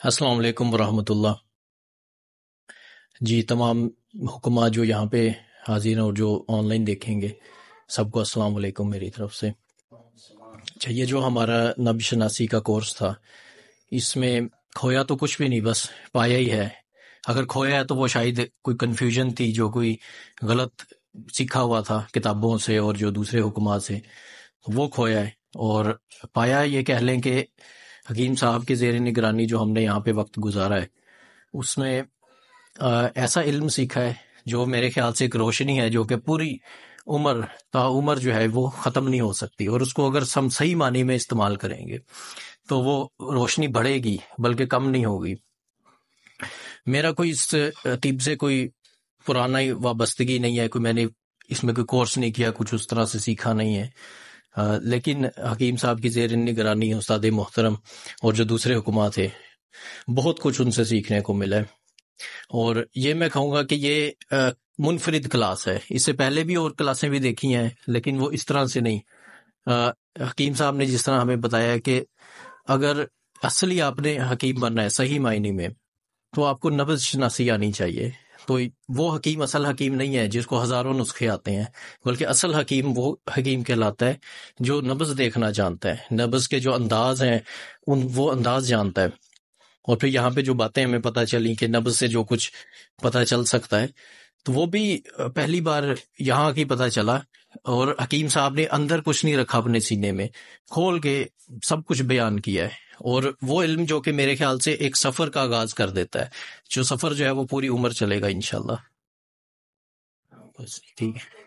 السلام علیکم ورحمۃ اللہ۔ جی تمام حکماء جو یہاں پہ حاضر ہیں اور جو آن لائن دیکھیں گے سب کو السلام علیکم میری طرف سے۔ اچھا، یہ جو ہمارا نبی شناسی کا کورس تھا اس میں کھویا تو کچھ بھی نہیں، بس پایا ہی ہے۔ اگر کھویا ہے تو وہ شاید کوئی کنفیوژن تھی، جو کوئی غلط سیکھا ہوا تھا کتابوں سے اور جو دوسرے حکمات سے، وہ کھویا ہے۔ اور پایا یہ کہہ لیں کہ حکیم صاحب کے زیر نگرانی جو ہم نے یہاں پہ وقت گزارا ہے اس میں ایسا علم سیکھا ہے جو میرے خیال سے ایک روشنی ہے، جو کہ پوری عمر تا عمر جو ہے وہ ختم نہیں ہو سکتی، اور اس کو اگر ہم صحیح معنی میں استعمال کریں گے تو وہ روشنی بڑھے گی بلکہ کم نہیں ہوگی۔ میرا کوئی اس طب سے کوئی پرانا وابستگی نہیں ہے، کوئی میں نے اس میں کوئی کورس نہیں کیا، کچھ اس طرح سے سیکھا نہیں ہے، لیکن حکیم صاحب کی زیر نگرانی استاد محترم اور جو دوسرے حکمات تھے بہت کچھ ان سے سیکھنے کو ملا ہے۔ اور یہ میں کہوں گا کہ یہ منفرد کلاس ہے، اس سے پہلے بھی اور کلاسیں بھی دیکھی ہیں لیکن وہ اس طرح سے نہیں۔ حکیم صاحب نے جس طرح ہمیں بتایا کہ اگر اصلی آپ نے حکیم بننا ہے صحیح معنی میں تو آپ کو نبض شناسی آنی چاہیے۔ تو وہ حکیم اصل حکیم نہیں ہے جس کو ہزاروں نسخے آتے ہیں، بلکہ اصل حکیم وہ حکیم کہلاتا ہے جو نبض دیکھنا جانتا ہے، نبض کے جو انداز ہیں وہ انداز جانتا ہے۔ اور پھر یہاں پہ جو باتیں ہمیں پتہ چلی کہ نبض سے جو کچھ پتہ چل سکتا ہے تو وہ بھی پہلی بار یہاں کی پتہ چلا، اور حکیم صاحب نے اندر کچھ نہیں رکھا، اپنے سینے میں کھول کے سب کچھ بیان کیا ہے۔ اور وہ علم جو کہ میرے خیال سے ایک سفر کا آغاز کر دیتا ہے، جو سفر جو ہے وہ پوری عمر چلے گا انشاءاللہ۔ بس ٹھیک ہے۔